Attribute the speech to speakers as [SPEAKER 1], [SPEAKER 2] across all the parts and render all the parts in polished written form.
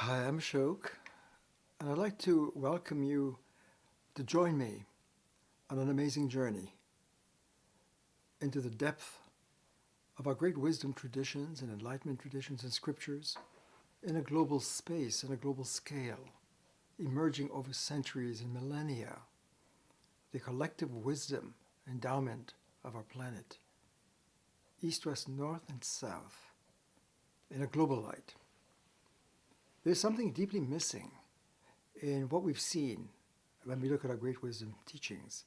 [SPEAKER 1] Hi, I'm Ashok, and I'd like to welcome you to join me on an amazing journey into the depth of our great wisdom traditions and enlightenment traditions and scriptures in a global space, in a global scale, emerging over centuries and millennia, the collective wisdom endowment of our planet, east, west, north, and south, in a global light. There's something deeply missing in what we've seen when we look at our great wisdom teachings.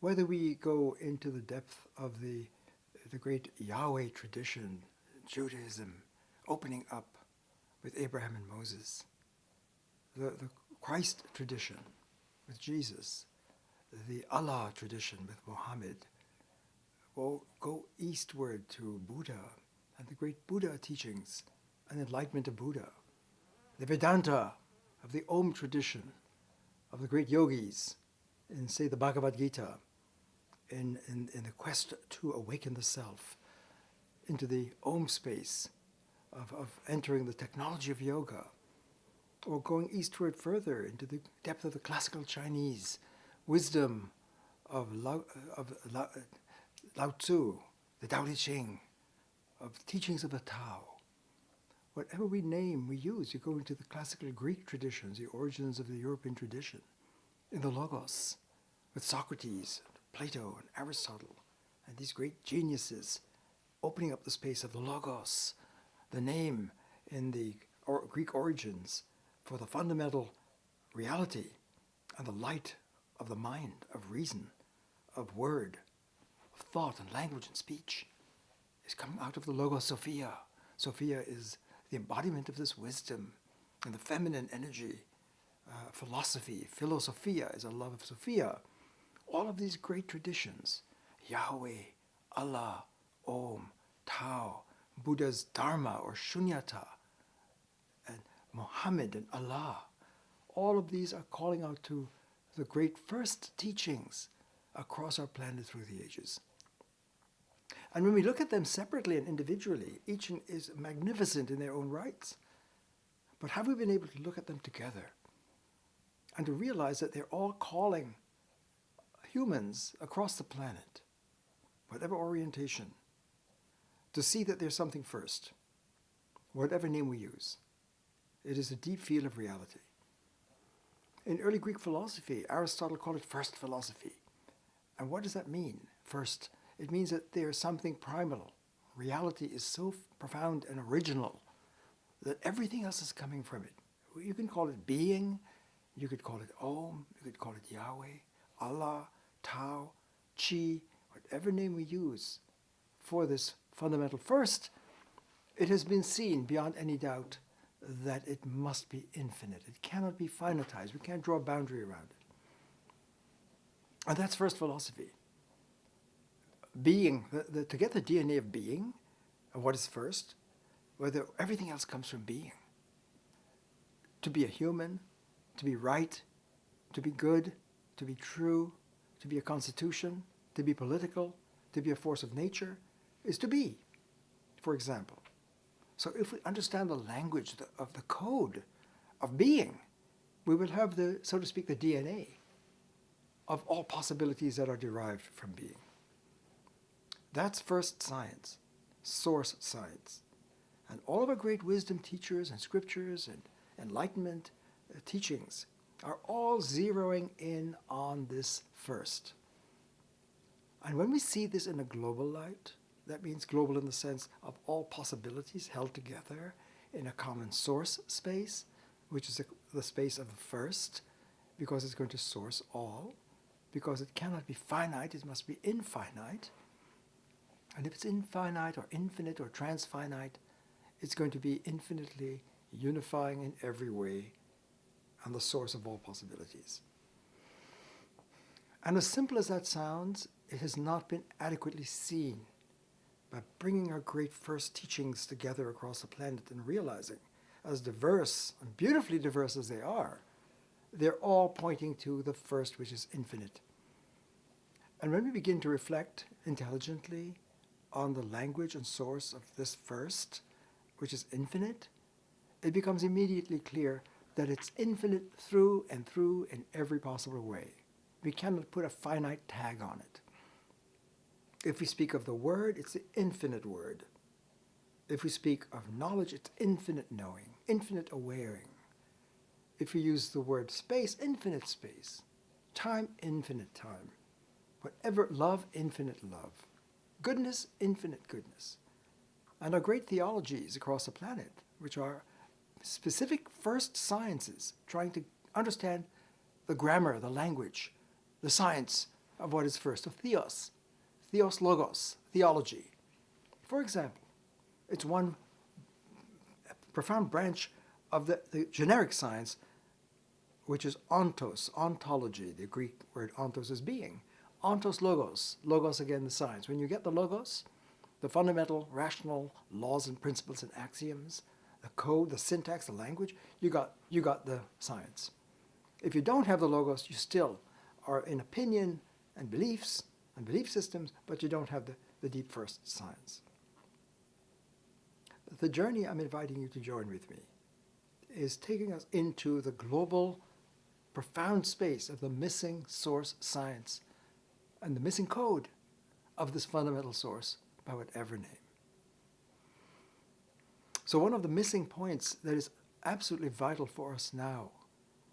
[SPEAKER 1] Whether we go into the depth of the great Yahweh tradition, Judaism, opening up with Abraham and Moses, the Christ tradition with Jesus, the Allah tradition with Muhammad, or go eastward to Buddha and the great Buddha teachings and enlightenment of Buddha, the Vedanta of the Om tradition of the great yogis in, say, the Bhagavad Gita, in the quest to awaken the self, into the Om space of entering the technology of yoga, or going eastward further into the depth of the classical Chinese wisdom of Lao Tzu, the Tao Te Ching, of teachings of the Tao. Whatever we name, we use. You go into the classical Greek traditions, the origins of the European tradition, in the Logos, with Socrates, Plato, and Aristotle, and these great geniuses opening up the space of the Logos, the name in the Greek origins for the fundamental reality and the light of the mind, of reason, of word, of thought and language and speech, is coming out of the LogoSophia. Sophia is the embodiment of this wisdom and the feminine energy. Philosophy, philosophia is a love of Sophia. All of these great traditions, Yahweh, Allah, Om, Tao, Buddha's Dharma or Shunyata, and Muhammad and Allah, all of these are calling out to the great first teachings across our planet through the ages. And when we look at them separately and individually, each is magnificent in their own rights. But have we been able to look at them together and to realize that they're all calling humans across the planet, whatever orientation, to see that there's something first, whatever name we use. It is a deep field of reality. In early Greek philosophy, Aristotle called it first philosophy. And what does that mean, first? It means that there's something primal. Reality is so profound and original that everything else is coming from it. You can call it being, you could call it Om, you could call it Yahweh, Allah, Tao, Chi, whatever name we use for this fundamental first. It has been seen beyond any doubt that it must be infinite. It cannot be finitized. We can't draw a boundary around it. And that's first philosophy. Being, to get the DNA of being, and what is first, whether everything else comes from being. To be a human, to be right, to be good, to be true, to be a constitution, to be political, to be a force of nature, is to be, for example. So if we understand the language of the code of being, we will have the, so to speak, the DNA of all possibilities that are derived from being. That's first science, source science. And all of our great wisdom teachers and scriptures and enlightenment teachings are all zeroing in on this first. And when we see this in a global light, that means global in the sense of all possibilities held together in a common source space, which is the space of the first, because it's going to source all, because it cannot be finite, it must be infinite. And if it's infinite or infinite or transfinite, it's going to be infinitely unifying in every way and the source of all possibilities. And as simple as that sounds, it has not been adequately seen by bringing our great first teachings together across the planet and realizing, as diverse and beautifully diverse as they are, they're all pointing to the first, which is infinite. And when we begin to reflect intelligently on the language and source of this first, which is infinite, it becomes immediately clear that it's infinite through and through in every possible way. We cannot put a finite tag on it. If we speak of the word, it's the infinite word. If we speak of knowledge, it's infinite knowing, infinite awareing. If we use the word space, infinite space. Time, infinite time. Whatever, love, infinite love. Goodness, infinite goodness. And our great theologies across the planet, which are specific first sciences, trying to understand the grammar, the language, the science of what is first, of theos, logos, theology. For example, it's one profound branch of the generic science, which is ontos, ontology. The Greek word ontos is being. Ontos logos, logos again the science. When you get the logos, the fundamental rational laws and principles and axioms, the code, the syntax, the language, you got the science. If you don't have the logos, you still are in opinion and beliefs and belief systems, but you don't have the deep first science. The journey I'm inviting you to join with me is taking us into the global, profound space of the missing source science and the missing code of this fundamental source by whatever name. So one of the missing points that is absolutely vital for us now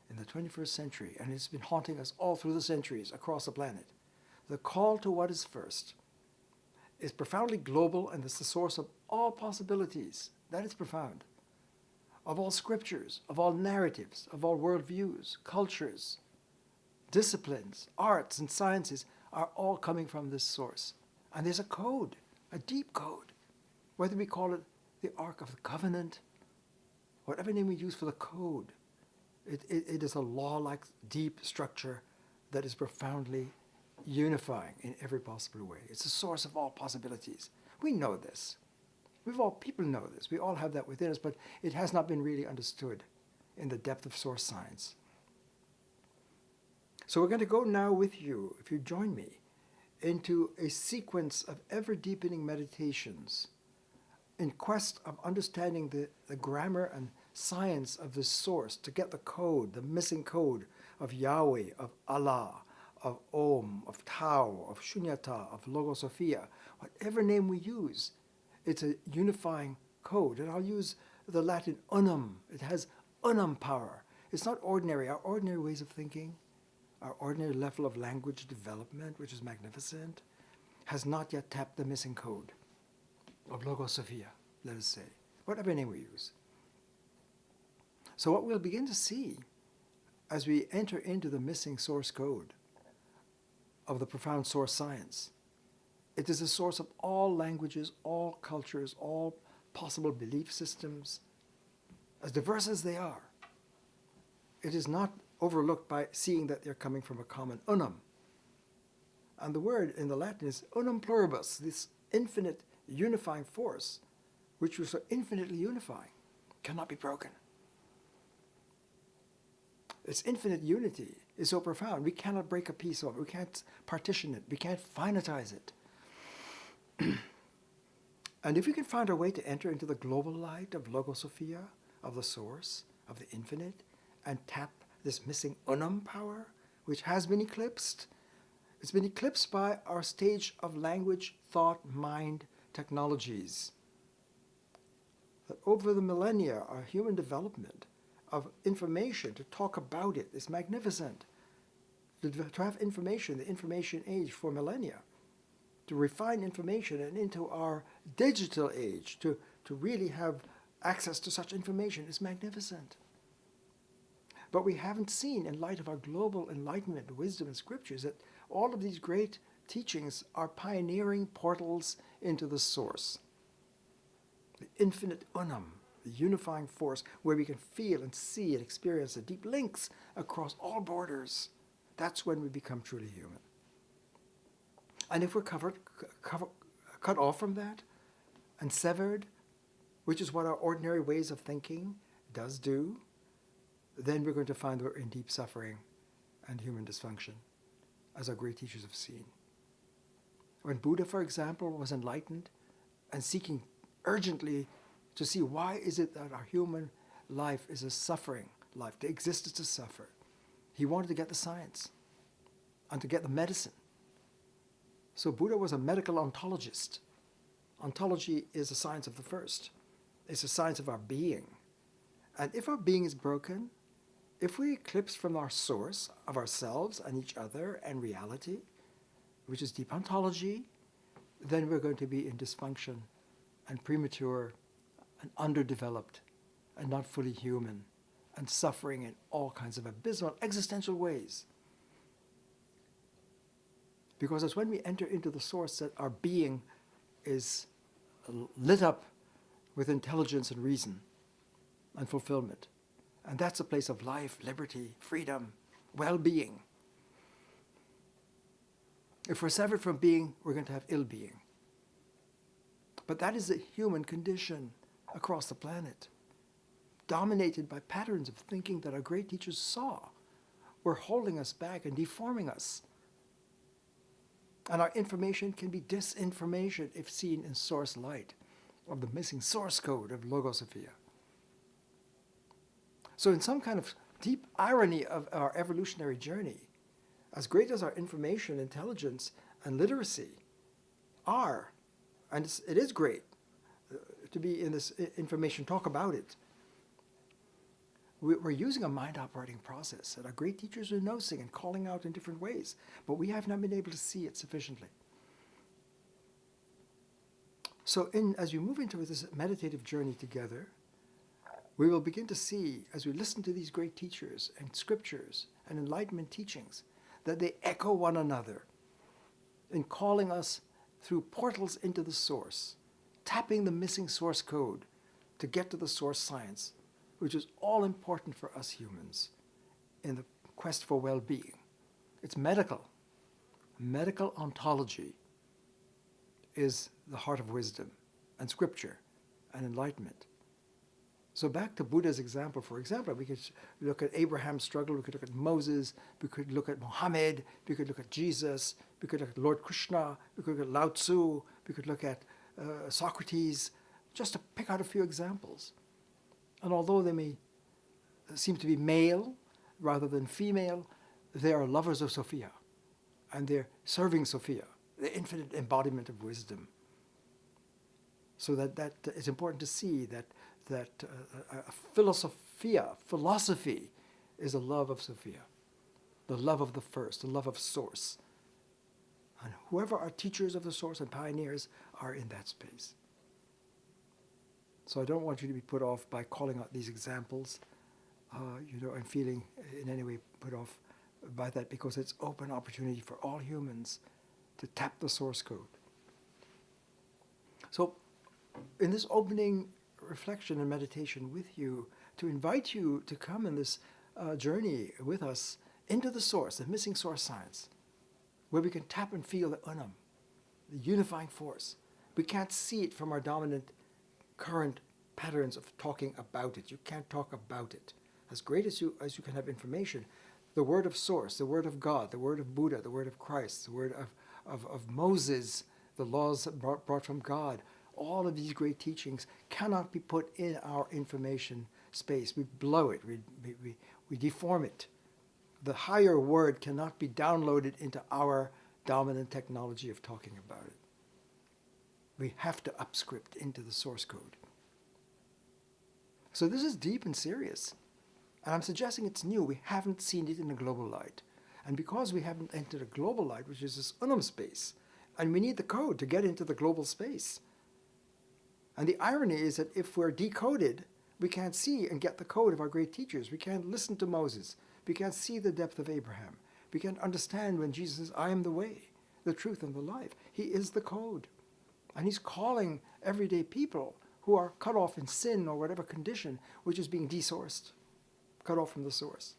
[SPEAKER 1] in the 21st century, and it's been haunting us all through the centuries across the planet, the call to what is first is profoundly global, and it's the source of all possibilities. That is profound. Of all scriptures, of all narratives, of all worldviews, cultures, disciplines, arts, and sciences are all coming from this source. And there's a code, a deep code, whether we call it the Ark of the Covenant, whatever name we use for the code. It is a law-like deep structure that is profoundly unifying in every possible way. It's the source of all possibilities. We know this. People know this. We all have that within us, but it has not been really understood in the depth of source science. So we're going to go now with you, if you join me, into a sequence of ever-deepening meditations in quest of understanding the grammar and science of this source, to get the code, the missing code of Yahweh, of Allah, of Om, of Tao, of Shunyata, of LogoSophia, whatever name we use. It's a unifying code. And I'll use the Latin unum. It has unum power. It's not ordinary. Our ordinary ways of thinking, our ordinary level of language development, which is magnificent, has not yet tapped the missing code of LogoSophia, let us say, whatever name we use. So what we'll begin to see as we enter into the missing source code of the profound source science, it is the source of all languages, all cultures, all possible belief systems, as diverse as they are. It is not overlooked by seeing that they're coming from a common unum. And the word in the Latin is unum pluribus, this infinite unifying force, which was so infinitely unifying, cannot be broken. Its infinite unity is so profound, we cannot break a piece of it, we can't partition it, we can't finitize it. And if we can find our way to enter into the global light of LogoSophia, of the source, of the infinite, and tap this missing unum power, which has been eclipsed, it's been eclipsed by our stage of language, thought, mind, technologies. That over the millennia, our human development of information, to talk about it, is magnificent. To have information, the information age for millennia, to refine information and into our digital age, to really have access to such information is magnificent. But we haven't seen, in light of our global enlightenment, wisdom, and scriptures, that all of these great teachings are pioneering portals into the source, the infinite unum, the unifying force, where we can feel and see and experience the deep links across all borders. That's when we become truly human. And if we're cut off from that and severed, which is what our ordinary ways of thinking does do, then we're going to find we're in deep suffering and human dysfunction, as our great teachers have seen. When Buddha, for example, was enlightened and seeking urgently to see why is it that our human life is a suffering life. To exist is to suffer. He wanted to get the science and to get the medicine. So Buddha was a medical ontologist. Ontology is a science of the first. It's a science of our being. And if our being is broken, if we eclipse from our source of ourselves and each other and reality, which is deep ontology, then we're going to be in dysfunction and premature and underdeveloped and not fully human and suffering in all kinds of abysmal existential ways. Because it's when we enter into the source that our being is lit up with intelligence and reason and fulfillment. And that's a place of life, liberty, freedom, well-being. If we're severed from being, we're going to have ill-being. But that is the human condition across the planet, dominated by patterns of thinking that our great teachers saw were holding us back and deforming us. And our information can be disinformation if seen in source light of the missing source code of LogoSophia. So in some kind of deep irony of our evolutionary journey, as great as our information, intelligence, and literacy are, and it is great to be in this information, talk about it, we're using a mind operating process that our great teachers are nosing and calling out in different ways, but we have not been able to see it sufficiently. So as we move into this meditative journey together, we will begin to see, as we listen to these great teachers and scriptures and enlightenment teachings, that they echo one another in calling us through portals into the source, tapping the missing source code to get to the source science, which is all important for us humans in the quest for well-being. It's medical. Medical ontology is the heart of wisdom and scripture and enlightenment. So back to Buddha's example, for example, we could look at Abraham's struggle, we could look at Moses, we could look at Muhammad, we could look at Jesus, we could look at Lord Krishna, we could look at Lao Tzu, we could look at Socrates, just to pick out a few examples. And although they may seem to be male rather than female, they are lovers of Sophia, and they're serving Sophia, the infinite embodiment of wisdom. So that it's important to see that philosophy is a love of Sophia, the love of the first, the love of source. And whoever are teachers of the source and pioneers are in that space. So I don't want you to be put off by calling out these examples, and feeling in any way put off by that, because it's open opportunity for all humans to tap the source code. So in this opening reflection and meditation with you, to invite you to come in this journey with us into the source, the missing source science, where we can tap and feel the unum, the unifying force. We can't see it from our dominant current patterns of talking about it. You can't talk about it. As great as you can have information, the word of source, the word of God, the word of Buddha, the word of Christ, the word of Moses, the laws brought from God, all of these great teachings cannot be put in our information space. We blow it, we deform it. The higher word cannot be downloaded into our dominant technology of talking about it. We have to upscript into the source code. So this is deep and serious. And I'm suggesting it's new. We haven't seen it in a global light. And because we haven't entered a global light, which is this unum space, and we need the code to get into the global space. And the irony is that if we're decoded, we can't see and get the code of our great teachers. We can't listen to Moses. We can't see the depth of Abraham. We can't understand when Jesus says, I am the way, the truth, and the life. He is the code. And he's calling everyday people who are cut off in sin or whatever condition, which is being desourced, cut off from the source.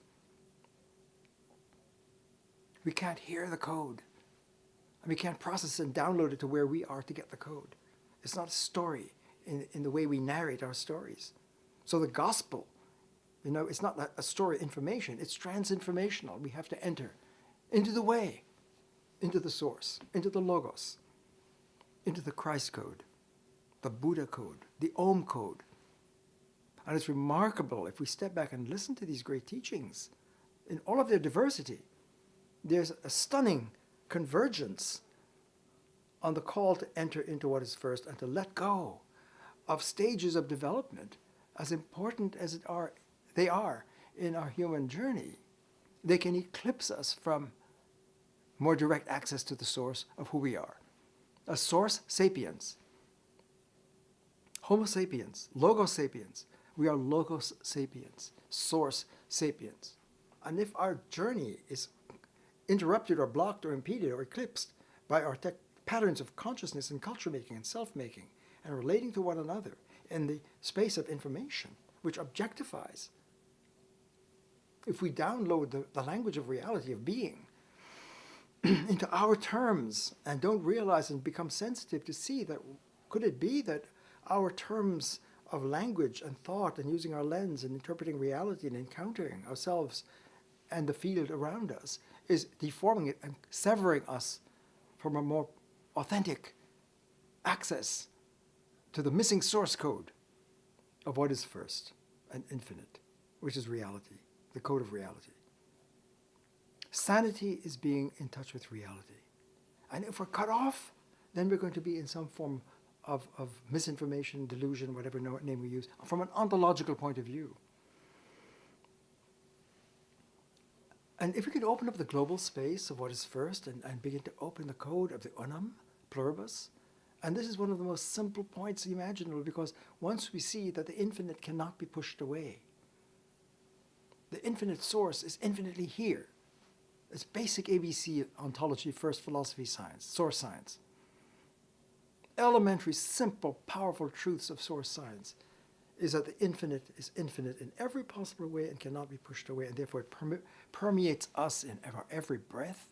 [SPEAKER 1] We can't hear the code. And we can't process and download it to where we are to get the code. It's not a story in the way we narrate our stories. So the gospel, it's not a story information. It's trans-informational. We have to enter into the way, into the source, into the logos, into the Christ code, the Buddha code, the Om code. And it's remarkable if we step back and listen to these great teachings in all of their diversity. There's a stunning convergence on the call to enter into what is first and to let go of stages of development, as important as they are in our human journey. They can eclipse us from more direct access to the source of who we are. A source sapiens. Homo sapiens, Logos sapiens. We are Logos sapiens, source sapiens. And if our journey is interrupted or blocked or impeded or eclipsed by our patterns of consciousness and culture making and self-making and relating to one another in the space of information, which objectifies, if we download the language of reality of being into our terms and don't realize and become sensitive to see that, could it be that our terms of language and thought and using our lens and interpreting reality and encountering ourselves and the field around us is deforming it and severing us from a more authentic access to the missing source code of what is first and infinite, which is reality, the code of reality. Sanity is being in touch with reality. And if we're cut off, then we're going to be in some form of misinformation, delusion, whatever name we use, from an ontological point of view. And if we could open up the global space of what is first and begin to open the code of the unum, pluribus, and this is one of the most simple points imaginable, because once we see that the infinite cannot be pushed away, the infinite source is infinitely here. It's basic ABC ontology, first philosophy science, source science. Elementary, simple, powerful truths of source science is that the infinite is infinite in every possible way and cannot be pushed away, and therefore it permeates us in our every breath,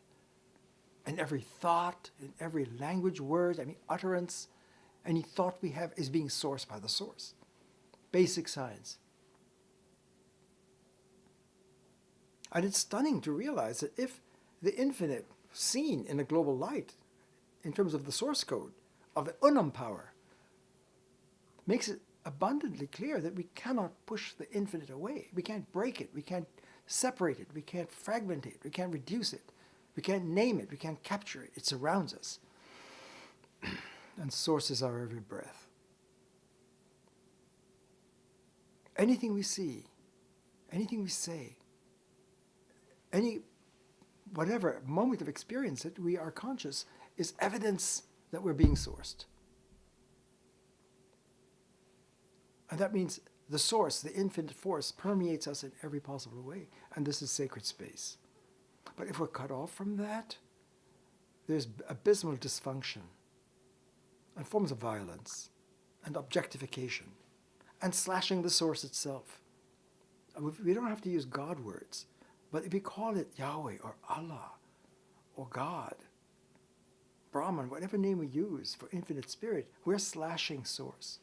[SPEAKER 1] in every thought, in every language, word, any utterance. Any thought we have is being sourced by the source. Basic science. And it's stunning to realize that if the infinite, seen in a global light, in terms of the source code, of the unum power, makes it abundantly clear that we cannot push the infinite away. We can't break it. We can't separate it. We can't fragment it. We can't reduce it. We can't name it. We can't capture it. It surrounds us and sources our every breath. Anything we see, anything we say, any whatever moment of experience that we are conscious is evidence that we're being sourced. And that means the source, the infinite force, permeates us in every possible way. And this is sacred space. But if we're cut off from that, there's abysmal dysfunction and forms of violence and objectification and slashing the source itself. We don't have to use God words, but if we call it Yahweh or Allah or God, Brahman, whatever name we use for infinite spirit, we're slashing source.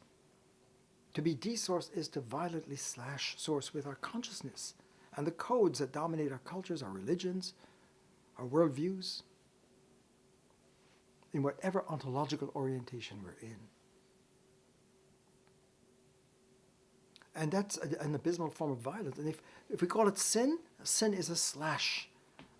[SPEAKER 1] To be desourced is to violently slash source with our consciousness and the codes that dominate our cultures, our religions, our worldviews, in whatever ontological orientation we're in. And that's an abysmal form of violence. And if we call it sin, sin is a slash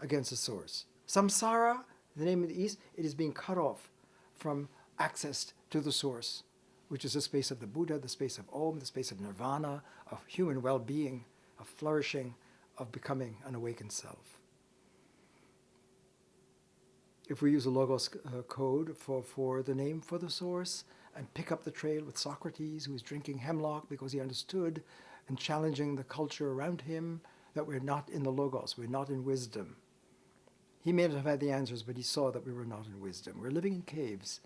[SPEAKER 1] against the source. Samsara, the name of the East, it is being cut off from access to the source, which is the space of the Buddha, the space of Om, the space of nirvana, of human well-being, of flourishing, of becoming an awakened self. If we use a Logos code for the name for the source and pick up the trail with Socrates, who was drinking hemlock because he understood and challenging the culture around him that we're not in the Logos, we're not in wisdom. He may not have had the answers, but he saw that we were not in wisdom. We're living in caves.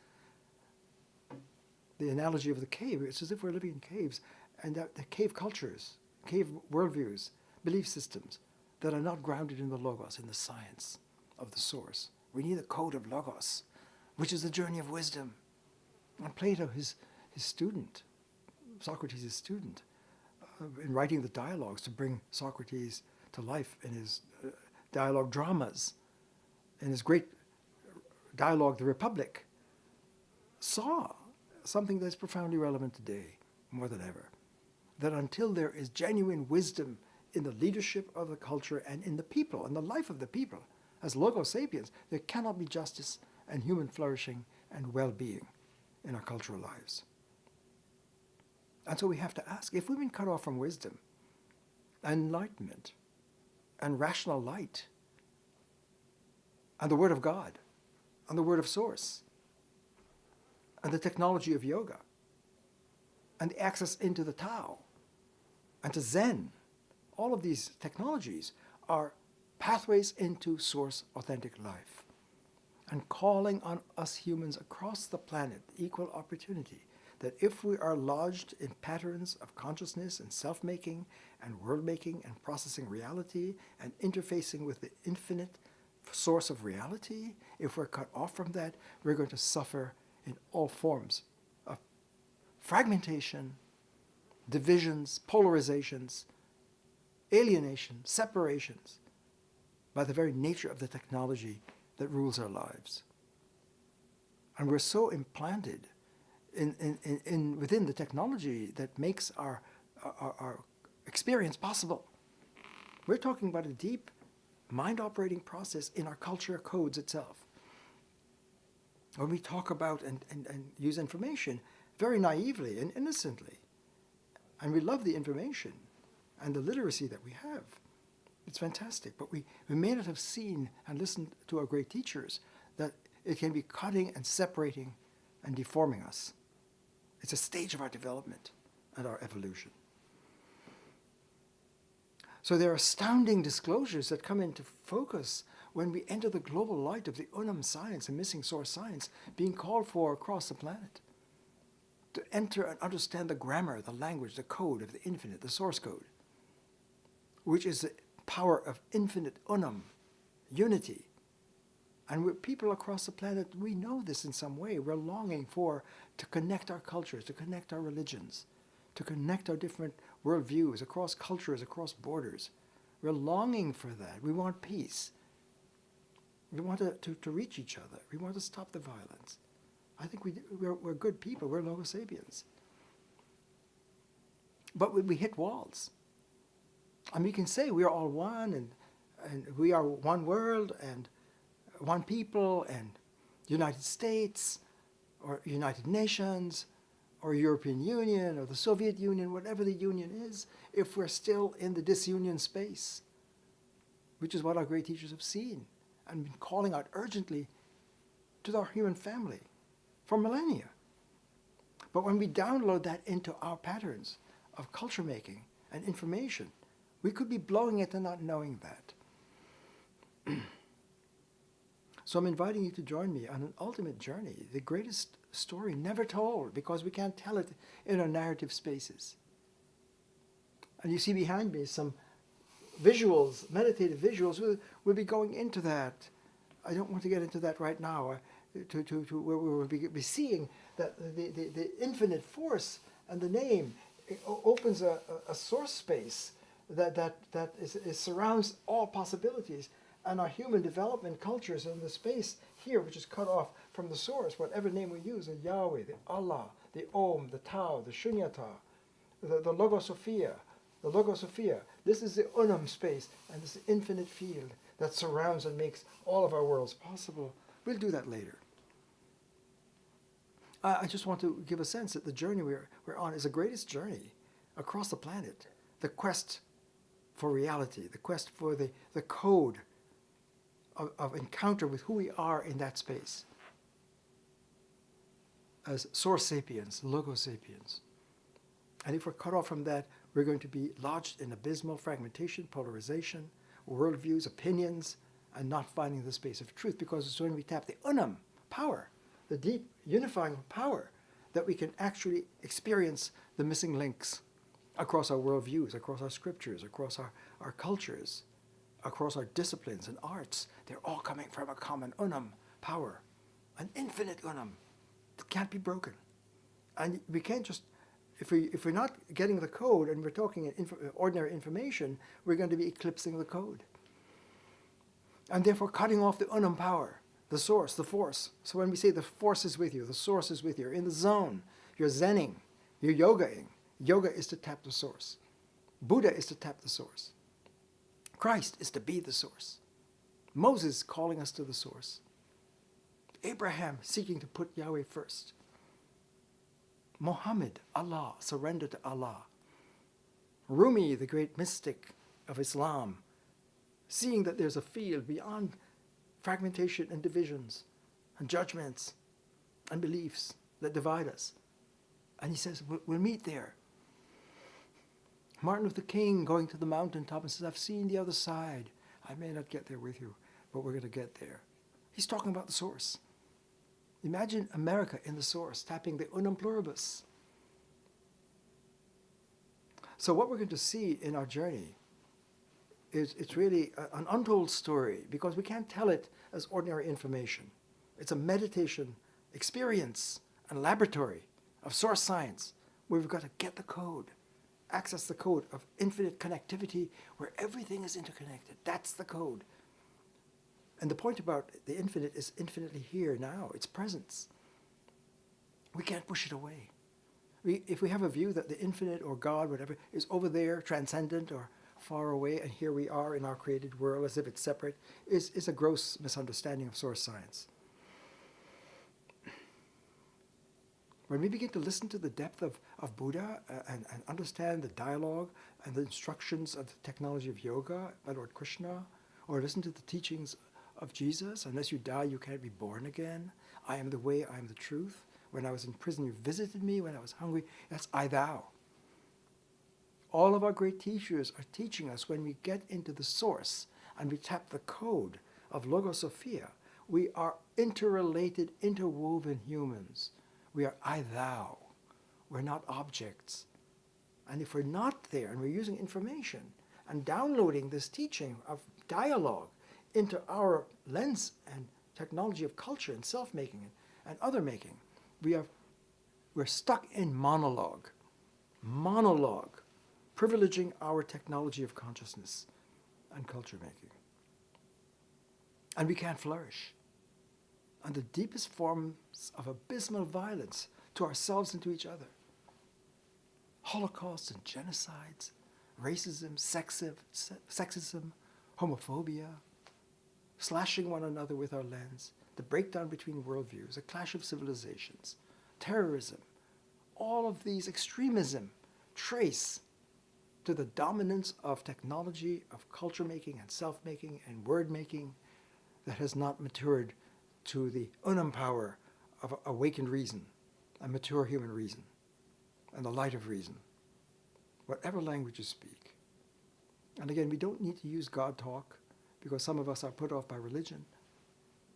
[SPEAKER 1] The analogy of the cave, it's as if we're living in caves, and that the cave cultures, cave worldviews, belief systems that are not grounded in the Logos, in the science of the source. We need a code of Logos, which is the journey of wisdom. And Plato, his student, Socrates' his student, in writing the dialogues to bring Socrates to life in his dialogue dramas, in his great dialogue, The Republic, saw something that's profoundly relevant today, more than ever. that until there is genuine wisdom in the leadership of the culture and in the people, and the life of the people, as LogoSapiens, there cannot be justice and human flourishing and well-being in our cultural lives. And so we have to ask, if we've been cut off from wisdom, enlightenment, and rational light, and the Word of God, and the Word of Source, and the technology of yoga, and the access into the Tao, and to Zen, all of these technologies are pathways into source authentic life, and calling on us humans across the planet equal opportunity, that if we are lodged in patterns of consciousness and self-making and world-making and processing reality and interfacing with the infinite source of reality, if we're cut off from that, we're going to suffer in all forms of fragmentation, divisions, polarizations, alienation, separations, by the very nature of the technology that rules our lives. And we're so implanted within the technology that makes our experience possible. We're talking about a deep mind operating process in our culture codes itself. When we talk about and use information very naively and innocently, and we love the information and the literacy that we have, it's fantastic, but we may not have seen and listened to our great teachers that it can be cutting and separating and deforming us. It's a stage of our development and our evolution. So there are astounding disclosures that come into focus when we enter the global light of the Unum science and missing source science being called for across the planet. To enter and understand the grammar, the language, the code of the infinite, the source code, which is the power of infinite Unum, unity. And we're people across the planet, we know this in some way. We're longing to connect our cultures, to connect our religions, to connect our different worldviews across cultures, across borders. We're longing for that. We want peace. We want to reach each other. We want to stop the violence. I think we're good people. We're LogoSapiens. But we hit walls. And we can say we are all one, and we are one world, and one people, and United States, or United Nations, or European Union, or the Soviet Union, whatever the union is, if we're still in the disunion space, which is what our great teachers have seen and been calling out urgently to our human family for millennia. But when we download that into our patterns of culture making and information, we could be blowing it and not knowing that. So I'm inviting you to join me on an ultimate journey, the greatest story never told, because we can't tell it in our narrative spaces. And you see behind me some visuals, meditative visuals. We'll be going into that. I don't want to get into that right now. Where we will be seeing that the infinite force and the name opens a source space that surrounds all possibilities. And our human development cultures in the space here, which is cut off from the source, whatever name we use, the Yahweh, the Allah, the Om, the Tao, the Shunyata, the LogoSophia. This is the Unum space, and this infinite field that surrounds and makes all of our worlds possible. We'll do that later. I just want to give a sense that the journey we're on is the greatest journey across the planet. The quest for reality, the quest for the code of encounter with who we are in that space as source sapiens, LogoSapiens. And if we're cut off from that, we're going to be lodged in abysmal fragmentation, polarization, worldviews, opinions, and not finding the space of truth, because it's when we tap the Unum power, the deep unifying power, that we can actually experience the missing links across our worldviews, across our scriptures, across our cultures, across our disciplines and arts. They're all coming from a common Unum power, an infinite Unum that can't be broken. And we can't just, if we're not getting the code and we're talking in ordinary information, we're going to be eclipsing the code. And therefore cutting off the Unum power, the source, the force. So when we say the force is with you, the source is with you, you're in the zone, you're zenning, you're yogaing, Yoga is to tap the source. Buddha is to tap the source. Christ is to be the source. Moses calling us to the source. Abraham seeking to put Yahweh first. Muhammad, Allah, surrender to Allah. Rumi, the great mystic of Islam, seeing that there's a field beyond fragmentation and divisions and judgments and beliefs that divide us. And he says, we'll meet there. Martin Luther King going to the mountaintop and says, I've seen the other side. I may not get there with you, but we're going to get there. He's talking about the source. Imagine America in the source, tapping the unum pluribus. So what we're going to see in our journey is it's really an untold story, because we can't tell it as ordinary information. It's a meditation, experience, and laboratory of source science, where we've got to get the code, access the code of infinite connectivity, where everything is interconnected. That's the code. And the point about the infinite is infinitely here now. It's presence. We can't push it away. If we have a view that the infinite or God, whatever, is over there, transcendent or far away, and here we are in our created world as if it's separate, is a gross misunderstanding of source science. When we begin to listen to the depth of Buddha and understand the dialogue and the instructions of the technology of yoga by Lord Krishna, or listen to the teachings of Jesus, unless you die, you can't be born again. I am the way, I am the truth. When I was in prison, you visited me. When I was hungry, that's I, thou. All of our great teachers are teaching us when we get into the source and we tap the code of LogoSophia, we are interrelated, interwoven humans. We are I, thou. We're not objects. And if we're not there and we're using information and downloading this teaching of dialogue into our lens and technology of culture and self-making and other making, we're stuck in monologue, privileging our technology of consciousness and culture making. And we can't flourish. And the deepest forms of abysmal violence to ourselves and to each other, holocausts and genocides, racism, sexism, homophobia, slashing one another with our lens, the breakdown between worldviews, a clash of civilizations, terrorism, all of these extremism trace to the dominance of technology, of culture making and self-making and word making that has not matured to the unum power of awakened reason, a mature human reason, and the light of reason, whatever language you speak. And again, we don't need to use God talk, because some of us are put off by religion,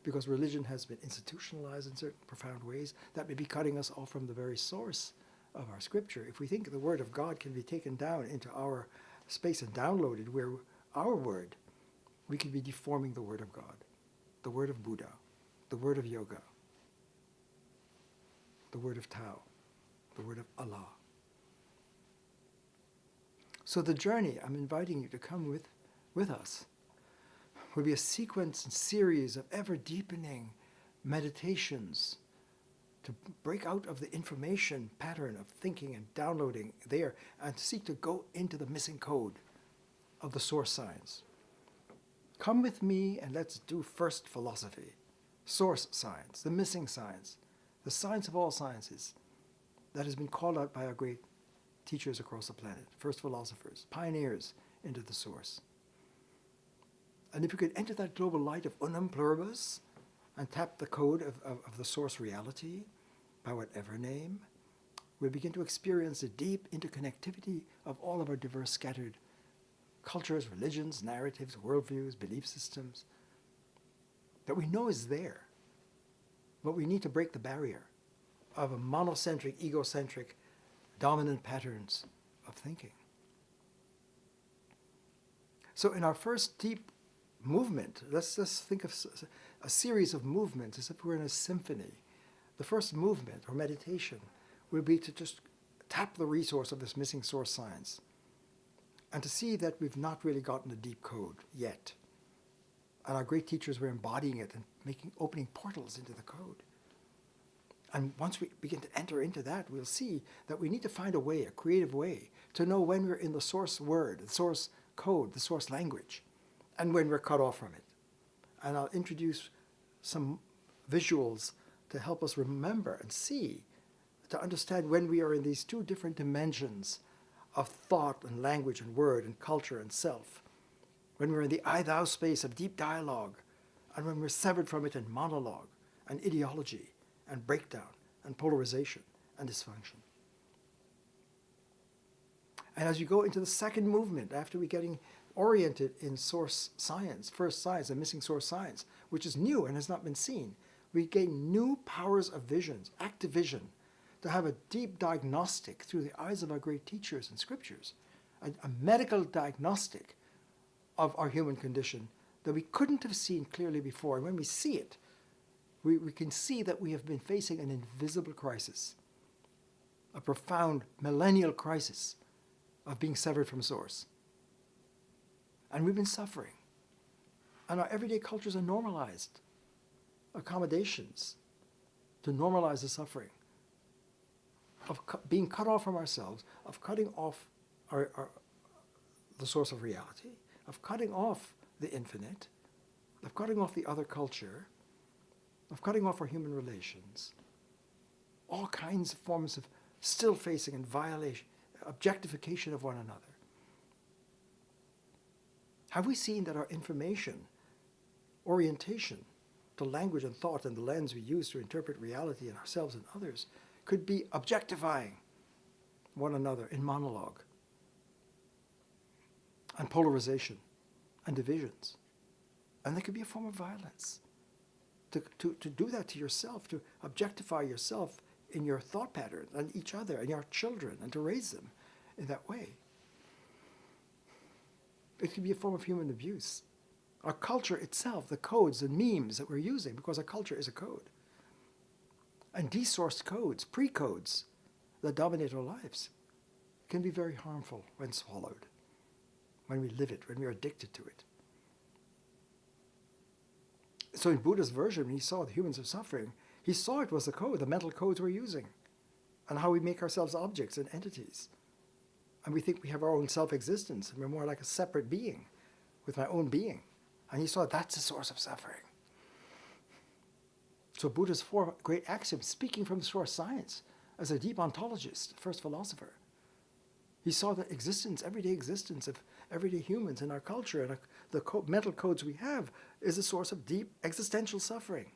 [SPEAKER 1] because religion has been institutionalized in certain profound ways that may be cutting us off from the very source of our scripture. If we think the word of God can be taken down into our space and downloaded where our word, we could be deforming the word of God, the word of Buddha, the word of yoga, the word of Tao, the word of Allah. So the journey, I'm inviting you to come with us, will be a sequence and series of ever-deepening meditations to break out of the information pattern of thinking and downloading there and seek to go into the missing code of the source science. Come with me and let's do first philosophy, source science, the missing science, the science of all sciences that has been called out by our great teachers across the planet, first philosophers, pioneers into the source. And if you could enter that global light of unum pluribus and tap the code of the source reality by whatever name, we'll begin to experience the deep interconnectivity of all of our diverse scattered cultures, religions, narratives, worldviews, belief systems that we know is there. But we need to break the barrier of a monocentric, egocentric, dominant patterns of thinking. So in our first deep movement, let's just think of a series of movements as if we're in a symphony. The first movement or meditation will be to just tap the resource of this missing source science and to see that we've not really gotten the deep code yet. And our great teachers were embodying it and opening portals into the code. And once we begin to enter into that, we'll see that we need to find a way, a creative way, to know when we're in the source word, the source code, the source language, and when we're cut off from it. And I'll introduce some visuals to help us remember and see, to understand when we are in these two different dimensions of thought and language and word and culture and self. When we're in the I-thou space of deep dialogue, and when we're severed from it in monologue and ideology and breakdown and polarization and dysfunction. And as you go into the second movement, after we're getting oriented in source science, first science, and missing source science, which is new and has not been seen, we gain new powers of visions, active vision, to have a deep diagnostic through the eyes of our great teachers and scriptures, a medical diagnostic of our human condition that we couldn't have seen clearly before. And when we see it, we can see that we have been facing an invisible crisis, a profound millennial crisis of being severed from source. And we've been suffering. And our everyday cultures are normalized accommodations to normalize the suffering of being cut off from ourselves, of cutting off the source of reality, of cutting off the infinite, of cutting off the other culture, of cutting off our human relations, all kinds of forms of still facing and violation, objectification of one another. Have we seen that our information, orientation to language and thought and the lens we use to interpret reality and ourselves and others could be objectifying one another in monologue and polarization and divisions? And there could be a form of violence. To do that to yourself, to objectify yourself in your thought patterns and each other and your children, and to raise them in that way. It could be a form of human abuse. Our culture itself, the codes and memes that we're using, because our culture is a code. And desourced codes, pre-codes that dominate our lives can be very harmful when swallowed, when we live it, when we're addicted to it. So in Buddha's version, when he saw the humans are suffering, he saw it was the code, the mental codes we're using, and how we make ourselves objects and entities. And we think we have our own self-existence, and we're more like a separate being with my own being. And he saw that's the source of suffering. So Buddha's four great axioms, speaking from the source science, as a deep ontologist, first philosopher, he saw the existence, everyday existence of everyday humans in our culture and the mental codes we have is a source of deep existential suffering.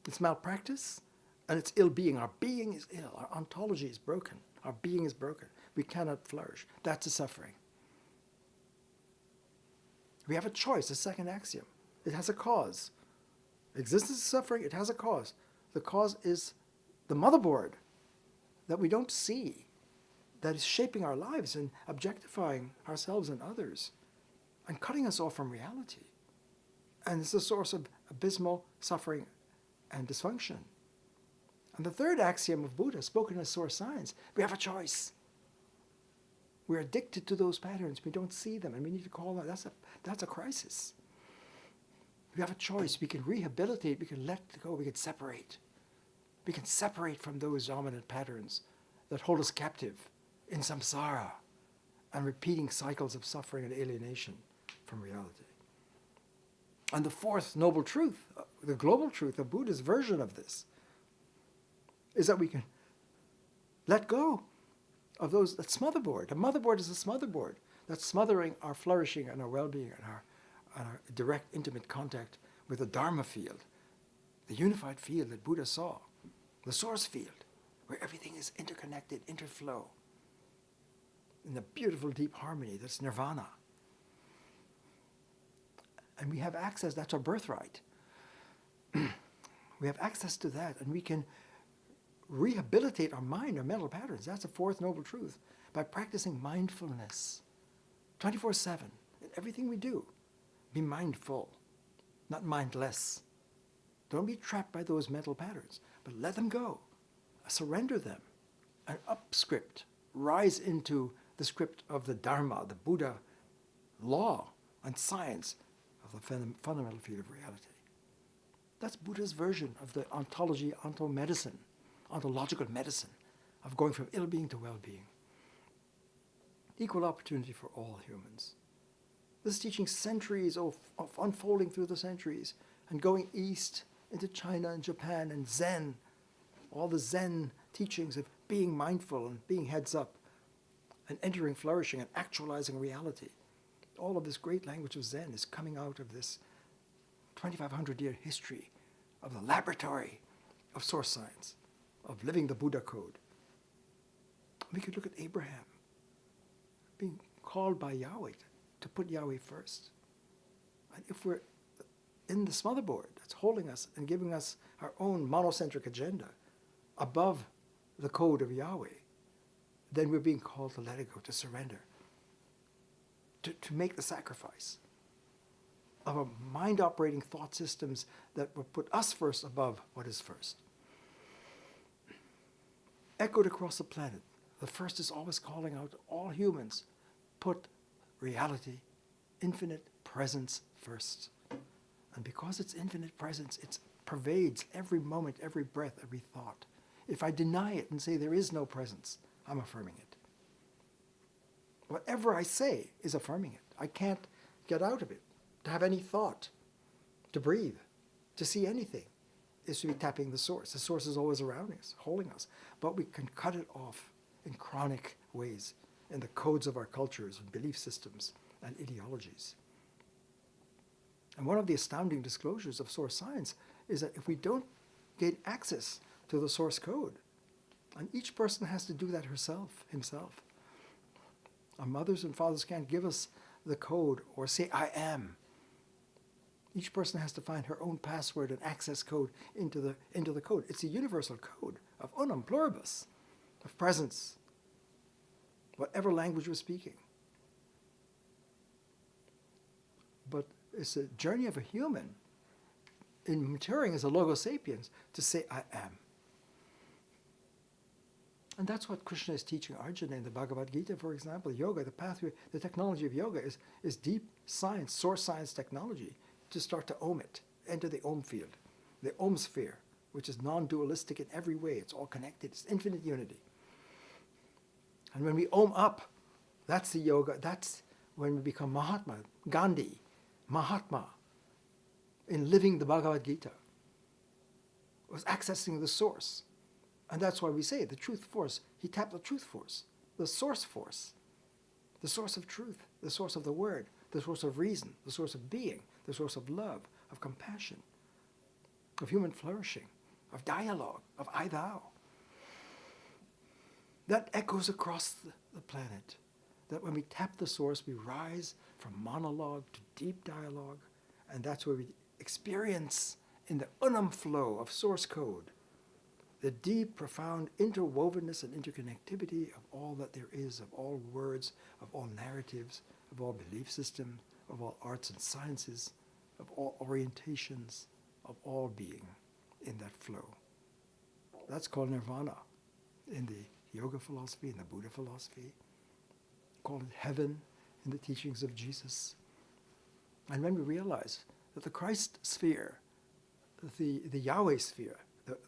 [SPEAKER 1] It's malpractice and it's ill-being. Our being is ill. Our ontology is broken. Our being is broken. We cannot flourish. That's a suffering. We have a choice, the second axiom. It has a cause. Existence is suffering, it has a cause. The cause is the motherboard that we don't see, that is shaping our lives and objectifying ourselves and others and cutting us off from reality. And it's the source of abysmal suffering and dysfunction. And the third axiom of Buddha, spoken as source science, we have a choice. We're addicted to those patterns. We don't see them, and we need to call that. That's a crisis. We have a choice. We can rehabilitate. We can let go. We can separate. We can separate from those dominant patterns that hold us captive in samsara and repeating cycles of suffering and alienation from reality. And the fourth noble truth, the global truth of Buddha's version of this, is that we can let go of those, that smotherboard. A motherboard is a smotherboard that's smothering our flourishing and our well-being and our direct, intimate contact with the Dharma field, the unified field that Buddha saw, the source field, where everything is interconnected, interflow, in the beautiful deep harmony that's nirvana. And we have access, that's our birthright. We have access to that, and we can rehabilitate our mind, our mental patterns. That's the fourth noble truth, by practicing mindfulness 24/7 in everything we do. Be mindful, not mindless. Don't be trapped by those mental patterns, but let them go. Surrender them and upscript, rise into the script of the Dharma, the Buddha law and science of the fundamental field of reality. That's Buddha's version of the ontological medicine of going from ill-being to well-being. Equal opportunity for all humans. This teaching centuries of unfolding through the centuries and going east into China and Japan and Zen, all the Zen teachings of being mindful and being heads up and entering flourishing and actualizing reality. All of this great language of Zen is coming out of this 2,500-year history of the laboratory of source science, of living the Buddha code. We could look at Abraham being called by Yahweh to put Yahweh first. And if we're in this motherboard that's holding us and giving us our own monocentric agenda above the code of Yahweh, then we're being called to let it go, to surrender, to make the sacrifice of a mind-operating thought systems that will put us first above what is first. Echoed across the planet, the first is always calling out to all humans, put reality, infinite presence first. And because it's infinite presence, it pervades every moment, every breath, every thought. If I deny it and say there is no presence, I'm affirming it. Whatever I say is affirming it. I can't get out of it. To have any thought, to breathe, to see anything, is to be tapping the source. The source is always around us, holding us. But we can cut it off in chronic ways, in the codes of our cultures and belief systems and ideologies. And one of the astounding disclosures of source science is that if we don't gain access to the source code, and each person has to do that himself. Our mothers and fathers can't give us the code or say, I am. Each person has to find her own password and access code into the code. It's a universal code of unum pluribus, of presence, whatever language we're speaking. But it's a journey of a human in maturing as a LogoSapiens to say, I am. And that's what Krishna is teaching Arjuna in the Bhagavad Gita, for example. Yoga, the pathway, the technology of yoga is deep science, source science technology to start to ohm it, enter the ohm field, the ohm sphere, which is non-dualistic in every way. It's all connected. It's infinite unity. And when we ohm up, that's the yoga. That's when we become Mahatma, Gandhi, Mahatma, in living the Bhagavad Gita. It was accessing the source. And that's why we say the truth force. He tapped the truth force, the source of truth, the source of the word, the source of reason, the source of being, the source of love, of compassion, of human flourishing, of dialogue, of I-thou. That echoes across the planet, that when we tap the source, we rise from monologue to deep dialogue, and that's where we experience in the unum flow of source code the deep, profound interwovenness and interconnectivity of all that there is, of all words, of all narratives, of all belief systems, of all arts and sciences, of all orientations, of all being in that flow. That's called nirvana in the yoga philosophy, in the Buddha philosophy. Called it heaven in the teachings of Jesus. And when we realize that the Christ sphere, the Yahweh sphere,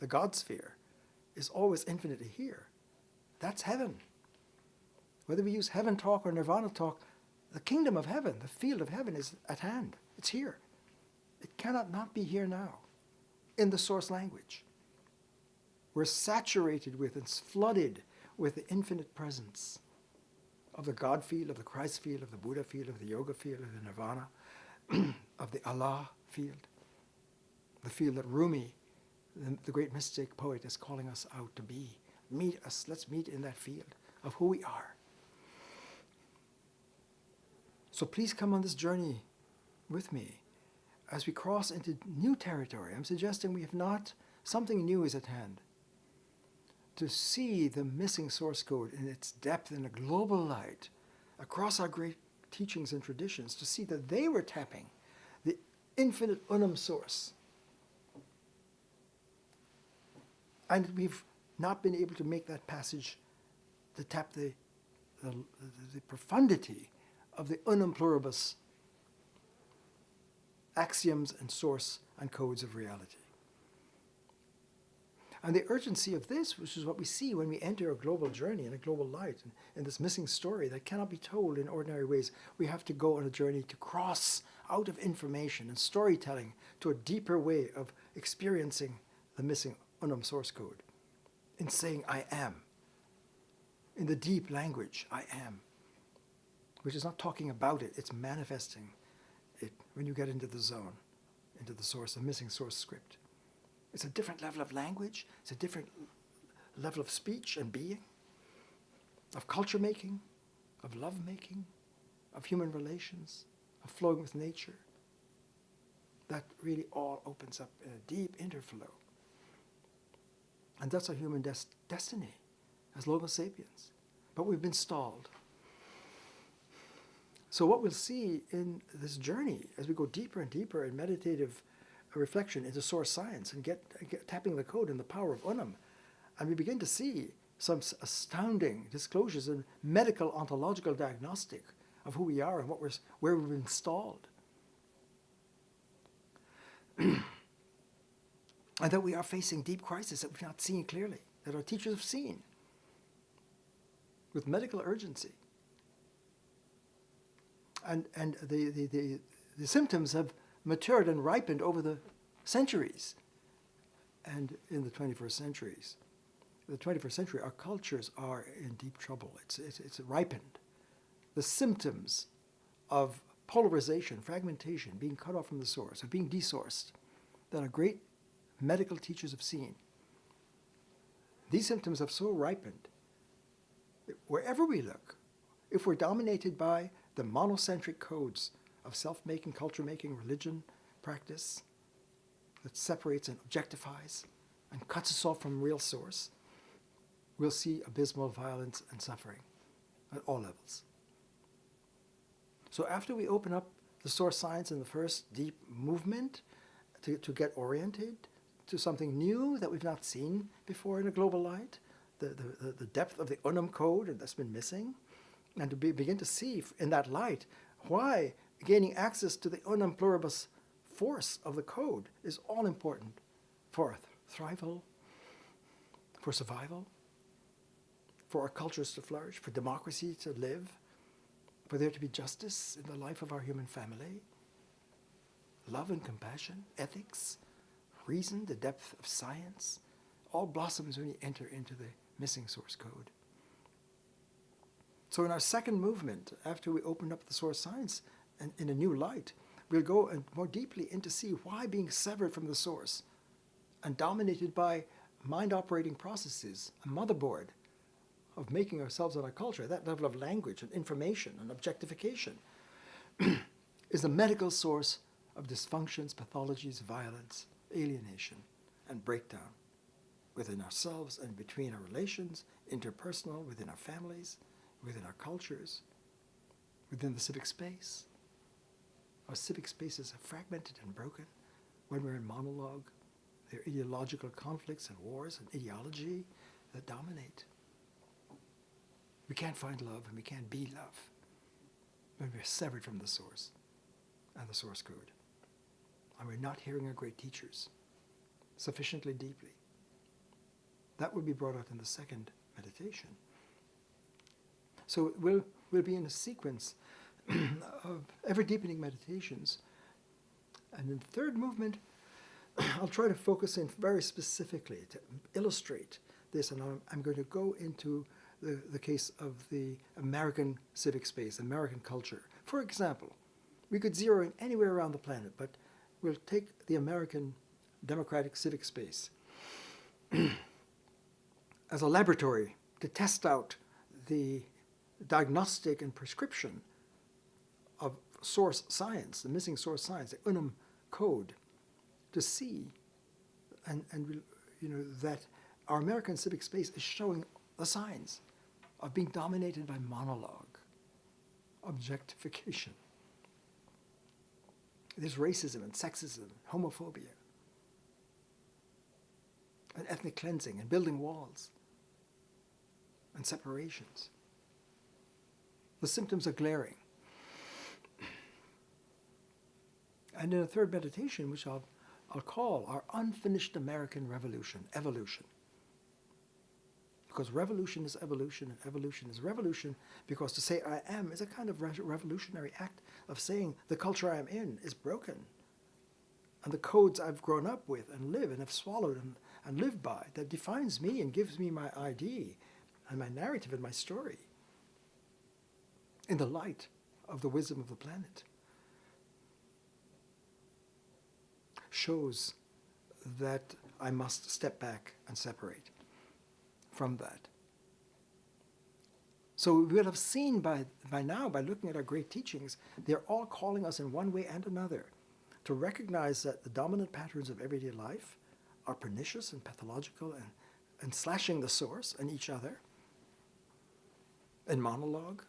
[SPEAKER 1] the God sphere, is always infinitely here, that's heaven. Whether we use heaven talk or nirvana talk, the kingdom of heaven, the field of heaven is at hand. It's here. It cannot not be here now in the source language. We're saturated with and flooded with the infinite presence of the God field, of the Christ field, of the Buddha field, of the yoga field, of the nirvana, of the Allah field, the field that Rumi, the great mystic poet, is calling us out to be. Meet us, let's meet in that field of who we are. So please come on this journey with me as we cross into new territory. I'm suggesting we have not, something new is at hand. To see the missing source code in its depth in a global light across our great teachings and traditions, to see that they were tapping the infinite unum source. And we've not been able to make that passage to tap the profundity of the unum pluribus axioms and source and codes of reality. And the urgency of this, which is what we see when we enter a global journey and a global light, and this missing story that cannot be told in ordinary ways. We have to go on a journey to cross out of information and storytelling to a deeper way of experiencing the missing unum source code. In saying I am. In the deep language, I am. Which is not talking about it, it's manifesting it when you get into the zone, into the source, the missing source script. It's a different level of language, it's a different level of speech and being, of culture making, of love making, of human relations, of flowing with nature. That really all opens up in a deep interflow. And that's our human destiny as LogoSapiens. But we've been stalled. So what we'll see in this journey as we go deeper and deeper in meditative reflection into source science and get tapping the code and the power of unum, and we begin to see some astounding disclosures in medical ontological diagnostic of who we are and where we've been stalled. And that we are facing deep crises that we've not seen clearly, that our teachers have seen with medical urgency. And the symptoms have matured and ripened over the centuries. And in the 21st century, our cultures are in deep trouble. It's ripened. The symptoms of polarization, fragmentation, being cut off from the source, of being desourced, that our great medical teachers have seen. These symptoms have so ripened. Wherever we look, if we're dominated by the monocentric codes of self-making, culture-making, religion, practice that separates and objectifies and cuts us off from real source, we'll see abysmal violence and suffering at all levels. So after we open up the source science in the first deep movement to get oriented to something new that we've not seen before in a global light, the depth of the unum code that's been missing, and to begin to see in that light why gaining access to the unum pluribus force of the code is all important for thrival, for survival, for our cultures to flourish, for democracy to live, for there to be justice in the life of our human family, love and compassion, ethics, reason, the depth of science, all blossoms when you enter into the missing source code. So in our second movement, after we open up the source science and in a new light, we'll go more deeply into see why being severed from the source and dominated by mind operating processes, a motherboard of making ourselves and our culture, that level of language and information and objectification, is the medical source of dysfunctions, pathologies, violence, alienation, and breakdown within ourselves and between our relations, interpersonal, within our families, within our cultures, within the civic space. Our civic spaces are fragmented and broken when we're in monologue. There are ideological conflicts and wars and ideology that dominate. We can't find love and we can't be love when we're severed from the source and the source code. And we're not hearing our great teachers sufficiently deeply. That will be brought out in the second meditation. So we'll be in a sequence of ever-deepening meditations. And in the third movement, I'll try to focus in very specifically to illustrate this. And I'm going to go into the case of the American civic space, American culture. For example, we could zero in anywhere around the planet, but we'll take the American democratic civic space as a laboratory to test out the diagnostic and prescription of source science, the missing source science, the unum code, to see that our American civic space is showing the signs of being dominated by monologue, objectification. There's racism and sexism, homophobia, and ethnic cleansing and building walls and separations. The symptoms are glaring. And in a third meditation, which I'll I'll call our unfinished American revolution evolution. Because revolution is evolution and evolution is revolution, because to say I am is a kind of revolutionary act of saying the culture I am in is broken. And the codes I've grown up with and live and have swallowed and lived by that defines me and gives me my ID and my narrative and my story in the light of the wisdom of the planet shows that I must step back and separate from that. So we will have seen by now, by looking at our great teachings, they're all calling us in one way and another to recognize that the dominant patterns of everyday life are pernicious and pathological and slashing the source and each other in monologue.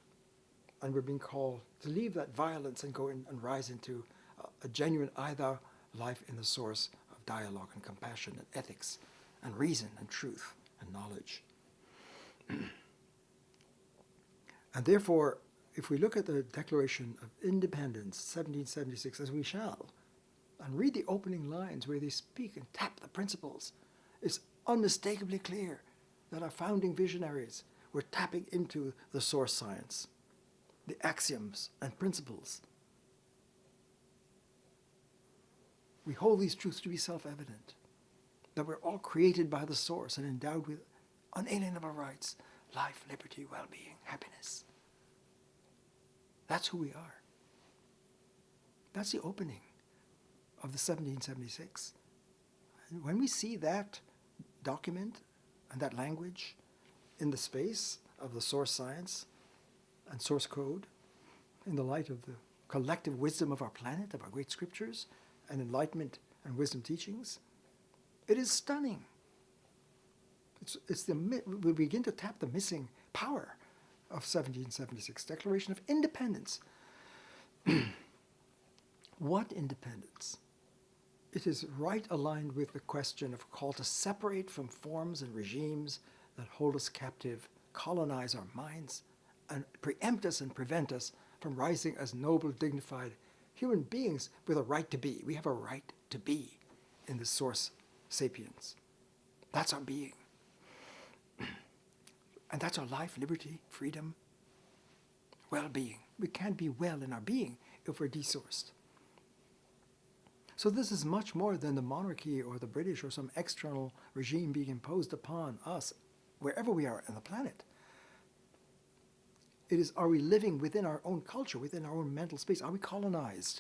[SPEAKER 1] And we're being called to leave that violence and go in and rise into a genuine either life in the source of dialogue and compassion and ethics and reason and truth and knowledge. And therefore, if we look at the Declaration of Independence, 1776, as we shall, and read the opening lines where they speak and tap the principles, it's unmistakably clear that our founding visionaries were tapping into the source science, the axioms and principles. We hold these truths to be self-evident, that we're all created by the source and endowed with unalienable rights, life, liberty, well-being, happiness. That's who we are. That's the opening of the 1776. And when we see that document and that language in the space of the source science and source code, in the light of the collective wisdom of our planet, of our great scriptures, and enlightenment and wisdom teachings, it is stunning. We begin to tap the missing power of 1776, Declaration of Independence. What independence? It is right aligned with the question of call to separate from forms and regimes that hold us captive, colonize our minds, and preempt us and prevent us from rising as noble, dignified human beings with a right to be. We have a right to be in the source sapiens. That's our being. And that's our life, liberty, freedom, well-being. We can't be well in our being if we're desourced. So this is much more than the monarchy or the British or some external regime being imposed upon us wherever we are on the planet. It is, are we living within our own culture, within our own mental space? Are we colonized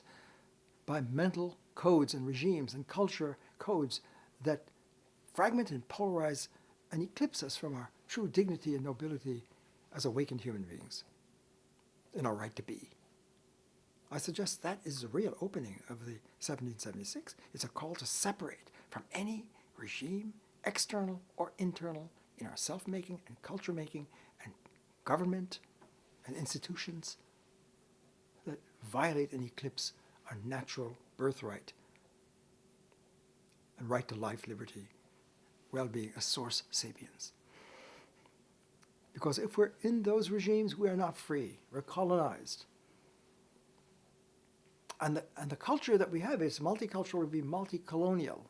[SPEAKER 1] by mental codes and regimes and culture codes that fragment and polarize and eclipse us from our true dignity and nobility as awakened human beings in our right to be? I suggest that is the real opening of the 1776. It's a call to separate from any regime, external or internal, in our self-making and culture-making and government and institutions that violate and eclipse our natural birthright and right to life, liberty, well-being as source sapiens. Because if we're in those regimes, we are not free. We're colonized. And the culture that we have is multicultural, would be multi-colonial,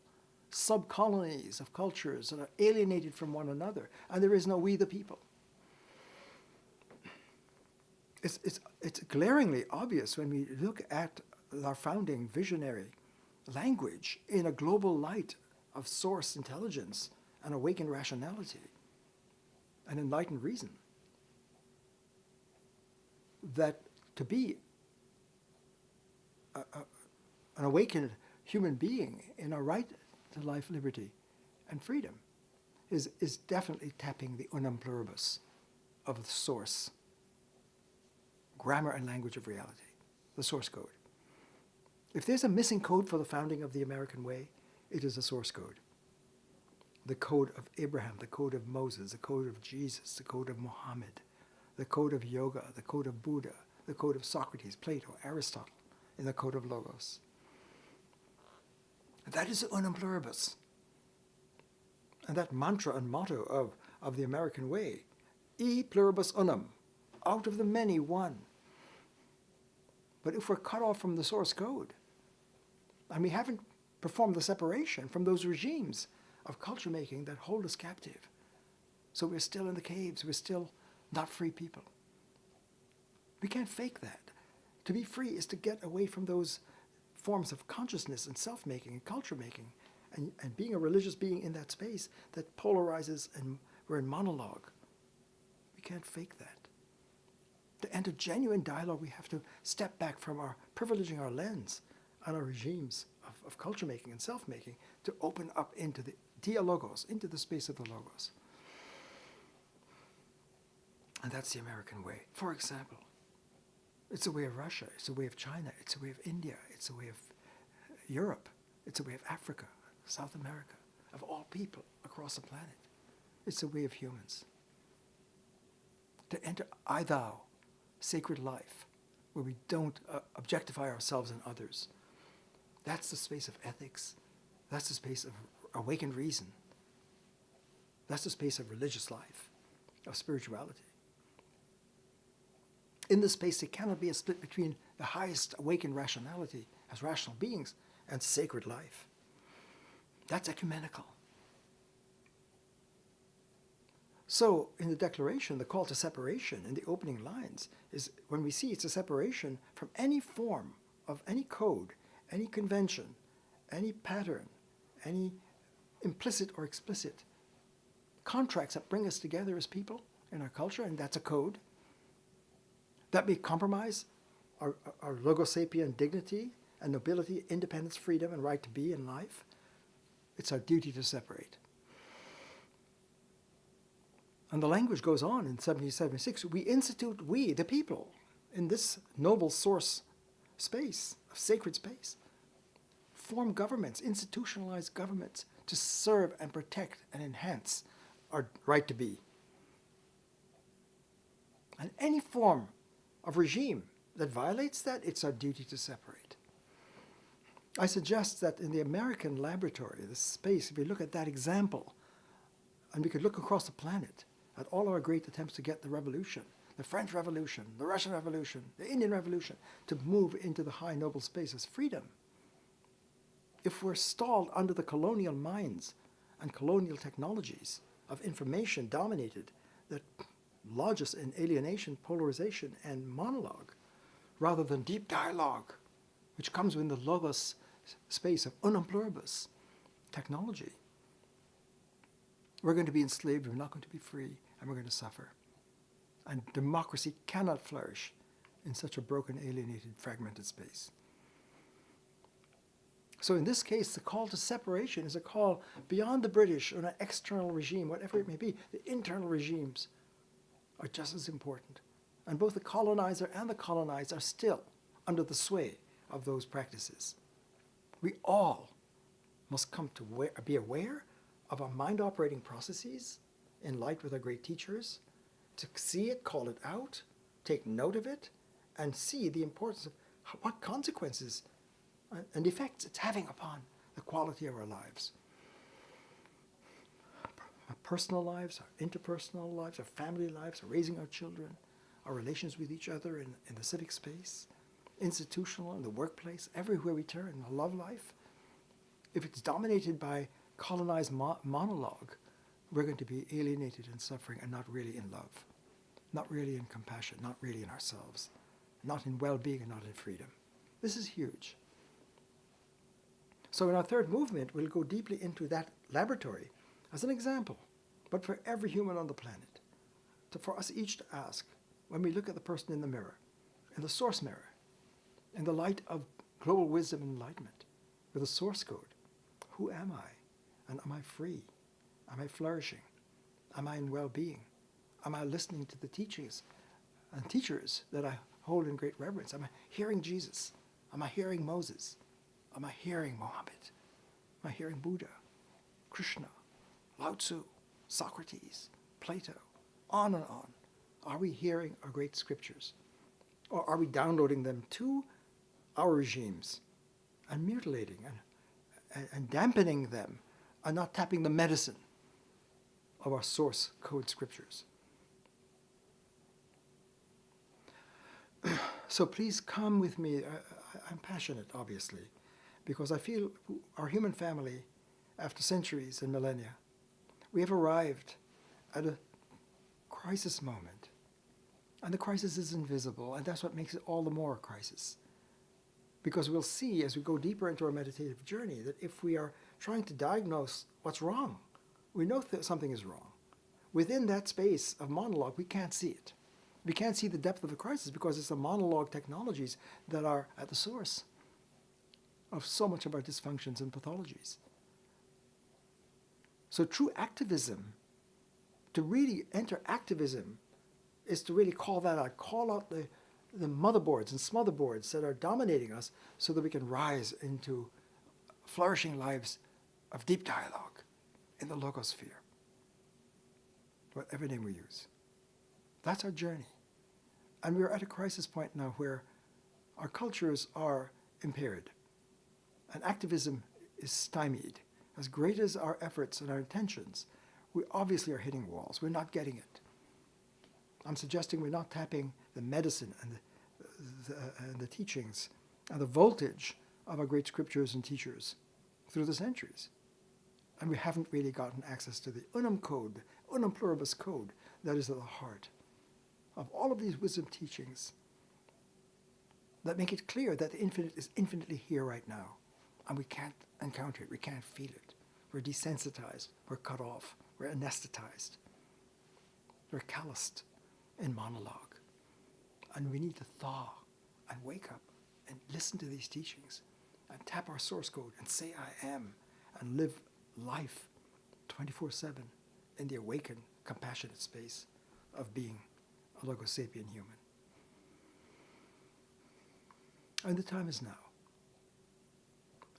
[SPEAKER 1] sub-colonies of cultures that are alienated from one another, and there is no we the people. It's glaringly obvious when we look at our founding visionary language in a global light of source intelligence and awakened rationality and enlightened reason, that to be an awakened human being in a right to life, liberty, and freedom is definitely tapping the unum pluribus of the source, grammar and language of reality, the source code. If there's a missing code for the founding of the American way, it is a source code. The code of Abraham, the code of Moses, the code of Jesus, the code of Muhammad, the code of yoga, the code of Buddha, the code of Socrates, Plato, Aristotle, in the code of Logos. That is the unum pluribus. And that mantra and motto of the American way, e pluribus unum, out of the many, one. But if we're cut off from the source code, and we haven't perform the separation from those regimes of culture making that hold us captive. So we're still in the caves, we're still not free people. We can't fake that. To be free is to get away from those forms of consciousness and self-making and culture making, and being a religious being in that space that polarizes and we're in monologue. We can't fake that. To enter genuine dialogue, we have to step back from our privileging our lens and our regimes of culture making and self-making to open up into the dialogos, into the space of the logos. And that's the American way. For example, it's a way of Russia, it's a way of China, it's a way of India, it's a way of Europe, it's a way of Africa, South America, of all people across the planet. It's a way of humans. To enter I thou, sacred life, where we don't objectify ourselves and others. That's the space of ethics. That's the space of awakened reason. That's the space of religious life, of spirituality. In this space, there cannot be a split between the highest awakened rationality as rational beings and sacred life. That's ecumenical. So, in the declaration, the call to separation in the opening lines is when we see it's a separation from any form of any code, any convention, any pattern, any implicit or explicit contracts that bring us together as people in our culture, and that's a code. That may compromise our LogoSophia dignity and nobility, independence, freedom, and right to be in life. It's our duty to separate. And the language goes on in 1776. We institute, we, the people, in this noble source space, of sacred space, form governments, institutionalize governments to serve and protect and enhance our right to be. And any form of regime that violates that, it's our duty to separate. I suggest that in the American laboratory, the space, if we look at that example, and we could look across the planet at all our great attempts to get the revolution, the French Revolution, the Russian Revolution, the Indian Revolution, to move into the high noble space as freedom. If we're stalled under the colonial minds and colonial technologies of information dominated that lodge us in alienation, polarization, and monologue, rather than deep dialogue, which comes within the logos space of unum pluribus, technology, we're going to be enslaved, we're not going to be free, and we're going to suffer. And democracy cannot flourish in such a broken, alienated, fragmented space. So in this case, the call to separation is a call beyond the British or an external regime, whatever it may be. The internal regimes are just as important. And both the colonizer and the colonized are still under the sway of those practices. We all must come to be aware of our mind operating processes in light with our great teachers, to see it, call it out, take note of it, and see the importance of what consequences and effects it's having upon the quality of our lives. Our personal lives, our interpersonal lives, our family lives, our raising our children, our relations with each other in the civic space, institutional, in the workplace, everywhere we turn, our love life. If it's dominated by colonized monologue, we're going to be alienated and suffering and not really in love, not really in compassion, not really in ourselves, not in well-being and not in freedom. This is huge. So in our third movement, we'll go deeply into that laboratory as an example, but for every human on the planet, for us each to ask, when we look at the person in the mirror, in the source mirror, in the light of global wisdom and enlightenment, with a source code, who am I? And am I free? Am I flourishing? Am I in well-being? Am I listening to the teachings and teachers that I hold in great reverence? Am I hearing Jesus? Am I hearing Moses? Am I hearing Mohammed? Am I hearing Buddha, Krishna, Lao Tzu, Socrates, Plato, on and on? Are we hearing our great scriptures? Or are we downloading them to our regimes and mutilating and dampening them and not tapping the medicine of our source code scriptures? So please come with me. I'm passionate, obviously, because I feel our human family, after centuries and millennia, we have arrived at a crisis moment. And the crisis is invisible, and that's what makes it all the more a crisis. Because we'll see as we go deeper into our meditative journey that if we are trying to diagnose what's wrong, we know that something is wrong. Within that space of monologue, we can't see it. We can't see the depth of the crisis because it's the monologue technologies that are at the source of so much of our dysfunctions and pathologies. So true activism, to really enter activism, is to really call that out, call out the motherboards and smotherboards that are dominating us so that we can rise into flourishing lives of deep dialogue in the LogoSophia, whatever name we use. That's our journey. And we're at a crisis point now where our cultures are impaired and activism is stymied. As great as our efforts and our intentions, we obviously are hitting walls. We're not getting it. I'm suggesting we're not tapping the medicine and the teachings and the voltage of our great scriptures and teachers through the centuries. And we haven't really gotten access to the unum code, unum pluribus code, that is at the heart of all of these wisdom teachings that make it clear that the infinite is infinitely here right now. And we can't encounter it, we can't feel it. We're desensitized, we're cut off, we're anesthetized, we're calloused in monologue. And we need to thaw and wake up and listen to these teachings and tap our source code and say I am and live life 24/7 in the awakened, compassionate space of being a logosapien human. And the time is now.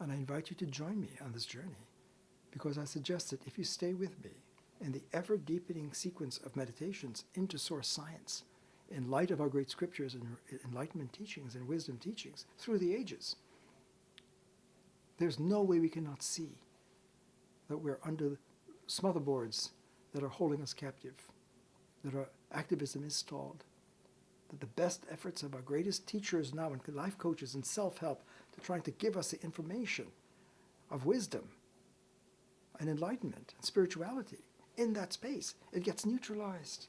[SPEAKER 1] And I invite you to join me on this journey because I suggest that if you stay with me in the ever-deepening sequence of meditations into source science, in light of our great scriptures and enlightenment teachings and wisdom teachings through the ages, there's no way we cannot see that we're under smotherboards that are holding us captive, that our activism is stalled, that the best efforts of our greatest teachers now and life coaches and self-help to trying to give us the information of wisdom and enlightenment and spirituality in that space, it gets neutralized.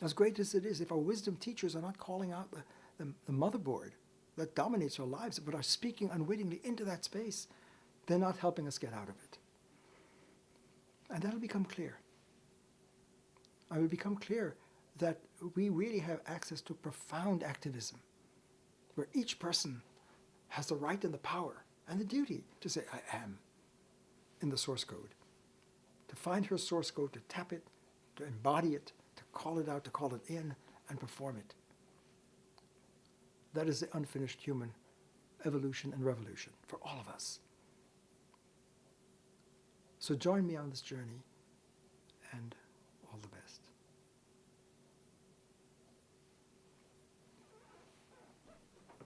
[SPEAKER 1] As great as it is, if our wisdom teachers are not calling out the motherboard that dominates our lives, but are speaking unwittingly into that space, they're not helping us get out of it. And that'll become clear. It will become clear that we really have access to profound activism, where each person has the right and the power and the duty to say, I am, in the source code. To find her source code, to tap it, to embody it, to call it out, to call it in, and perform it. That is the unfinished human evolution and revolution for all of us. So join me on this journey, and all the best.